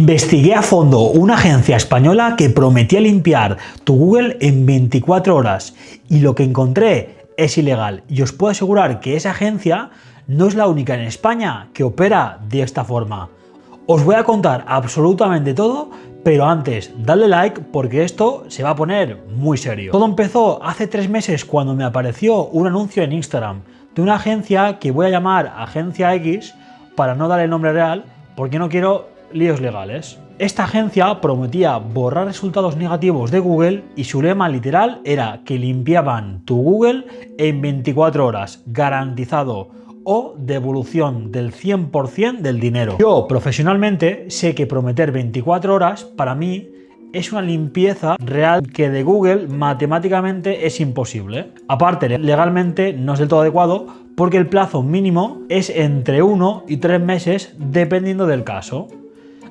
Investigué a fondo una agencia española que prometía limpiar tu Google en 24 horas y lo que encontré es ilegal. Y os puedo asegurar que esa agencia no es la única en España que opera de esta forma. Os voy a contar absolutamente todo, pero antes, dadle like porque esto se va a poner muy serio. Todo empezó hace 3 meses cuando me apareció un anuncio en Instagram de una agencia que voy a llamar Agencia X para no darle el nombre real porque no quiero líos legales. Esta agencia prometía borrar resultados negativos de Google y su lema literal era que limpiaban tu Google en 24 horas, garantizado, o devolución del 100% del dinero. Yo profesionalmente sé que prometer 24 horas para mí es una limpieza real que de Google matemáticamente es imposible. Aparte, legalmente no es del todo adecuado porque el plazo mínimo es entre 1 y 3 meses dependiendo del caso.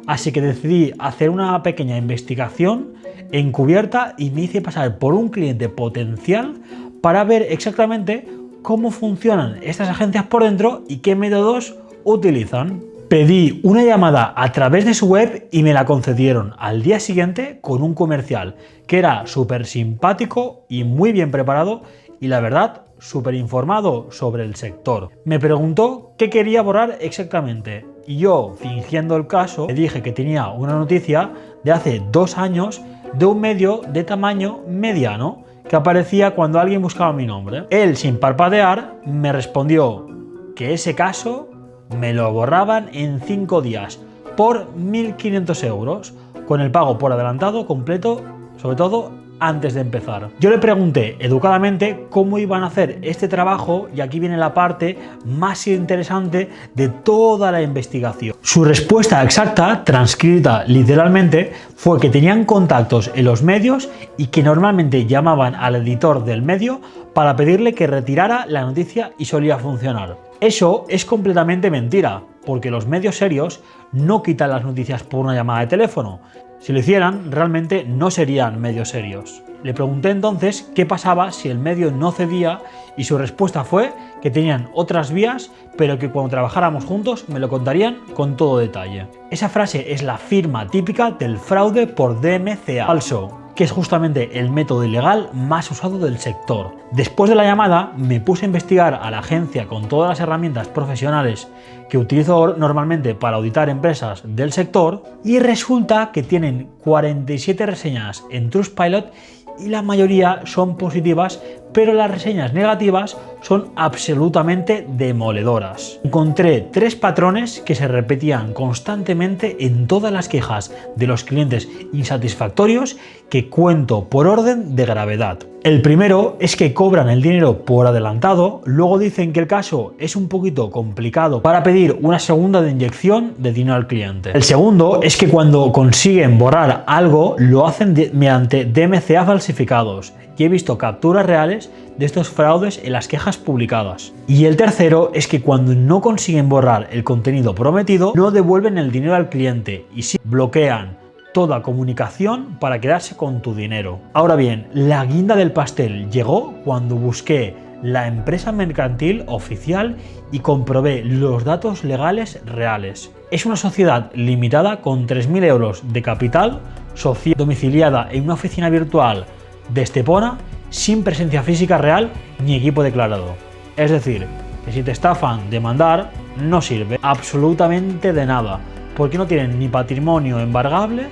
Así que decidí hacer una pequeña investigación encubierta y me hice pasar por un cliente potencial para ver exactamente cómo funcionan estas agencias por dentro y qué métodos utilizan. Pedí una llamada a través de su web y me la concedieron al día siguiente con un comercial que era súper simpático y muy bien preparado y la verdad súper informado sobre el sector. Me preguntó qué quería borrar exactamente y yo, fingiendo el caso, le dije que tenía una noticia de hace 2 años de un medio de tamaño mediano que aparecía cuando alguien buscaba mi nombre. Él, sin parpadear, me respondió que ese caso me lo borraban en 5 días por 1.500 euros, con el pago por adelantado completo, sobre todo antes de empezar. Yo le pregunté educadamente cómo iban a hacer este trabajo y aquí viene la parte más interesante de toda la investigación. Su respuesta exacta, transcrita literalmente, fue que tenían contactos en los medios y que normalmente llamaban al editor del medio para pedirle que retirara la noticia y solía funcionar. Eso es completamente mentira, porque los medios serios no quitan las noticias por una llamada de teléfono. Si lo hicieran, realmente no serían medios serios. Le pregunté entonces qué pasaba si el medio no cedía y su respuesta fue que tenían otras vías, pero que cuando trabajáramos juntos me lo contarían con todo detalle. Esa frase es la firma típica del fraude por DMCA falso, que es justamente el método ilegal más usado del sector. Después de la llamada me puse a investigar a la agencia con todas las herramientas profesionales que utilizo normalmente para auditar empresas del sector y resulta que tienen 47 reseñas en Trustpilot y la mayoría son positivas, pero las reseñas negativas son absolutamente demoledoras. Encontré 3 patrones que se repetían constantemente en todas las quejas de los clientes insatisfactorios que cuento por orden de gravedad. El primero es que cobran el dinero por adelantado, luego dicen que el caso es un poquito complicado para pedir una segunda inyección de dinero al cliente. El segundo es que cuando consiguen borrar algo lo hacen mediante DMCA falsificados y he visto capturas reales de estos fraudes en las quejas publicadas. Y el tercero es que cuando no consiguen borrar el contenido prometido no devuelven el dinero al cliente y sí bloquean toda comunicación para quedarse con tu dinero. Ahora bien, la guinda del pastel llegó cuando busqué la empresa mercantil oficial y comprobé los datos legales reales. Es una sociedad limitada con 3.000 euros de capital social, domiciliada en una oficina virtual de Estepona, sin presencia física real ni equipo declarado. Es decir, que si te estafan demandar no sirve absolutamente de nada, porque no tienen ni patrimonio embargable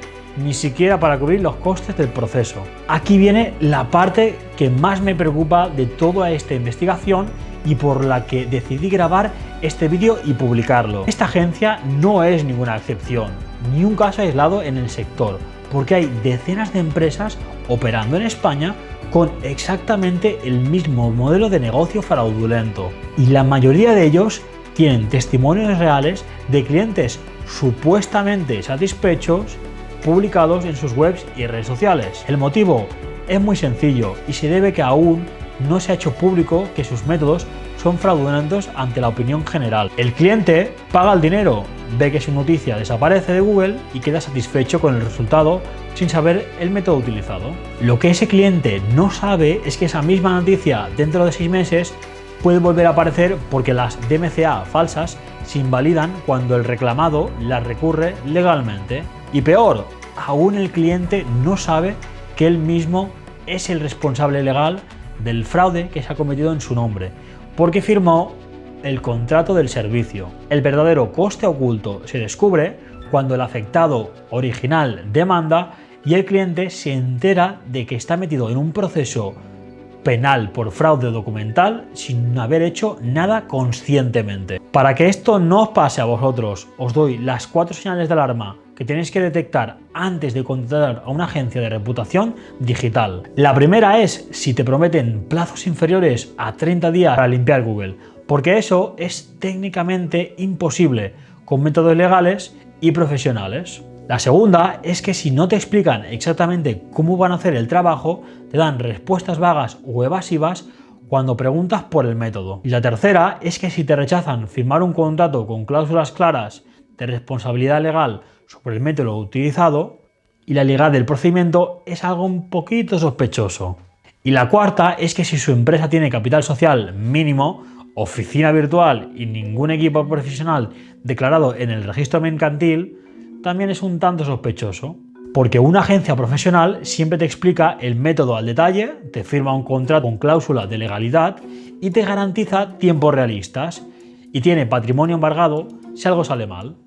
ni siquiera para cubrir los costes del proceso. Aquí viene la parte que más me preocupa de toda esta investigación y por la que decidí grabar este vídeo y publicarlo. Esta agencia no es ninguna excepción, ni un caso aislado en el sector, porque hay decenas de empresas operando en España con exactamente el mismo modelo de negocio fraudulento y la mayoría de ellos tienen testimonios reales de clientes supuestamente satisfechos publicados en sus webs y redes sociales. El motivo es muy sencillo y se debe que aún no se ha hecho público que sus métodos son fraudulentos ante la opinión general. El cliente paga el dinero, ve que su noticia desaparece de Google y queda satisfecho con el resultado sin saber el método utilizado. Lo que ese cliente no sabe es que esa misma noticia dentro de 6 meses puede volver a aparecer porque las DMCA falsas se invalidan cuando el reclamado las recurre legalmente. Y peor, aún el cliente no sabe que él mismo es el responsable legal del fraude que se ha cometido en su nombre, porque firmó el contrato del servicio. El verdadero coste oculto se descubre cuando el afectado original demanda y el cliente se entera de que está metido en un proceso penal por fraude documental sin haber hecho nada conscientemente. Para que esto no os pase a vosotros, os doy las 4 señales de alarma que tenéis que detectar antes de contratar a una agencia de reputación digital. La primera es si te prometen plazos inferiores a 30 días para limpiar Google, porque eso es técnicamente imposible con métodos legales y profesionales. La segunda es que si no te explican exactamente cómo van a hacer el trabajo, te dan respuestas vagas o evasivas cuando preguntas por el método. Y la tercera es que si te rechazan firmar un contrato con cláusulas claras de responsabilidad legal sobre el método utilizado y la legalidad del procedimiento es algo un poquito sospechoso. Y la cuarta es que si su empresa tiene capital social mínimo, oficina virtual y ningún equipo profesional declarado en el registro mercantil, también es un tanto sospechoso. Porque una agencia profesional siempre te explica el método al detalle, te firma un contrato con cláusula de legalidad y te garantiza tiempos realistas y tiene patrimonio embargado si algo sale mal.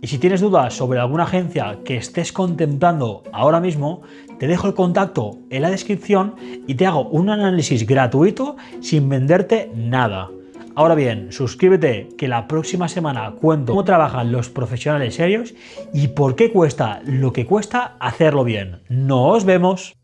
Y si tienes dudas sobre alguna agencia que estés contemplando ahora mismo, te dejo el contacto en la descripción y te hago un análisis gratuito sin venderte nada. Ahora bien, suscríbete que la próxima semana cuento cómo trabajan los profesionales serios y por qué cuesta lo que cuesta hacerlo bien. ¡Nos vemos!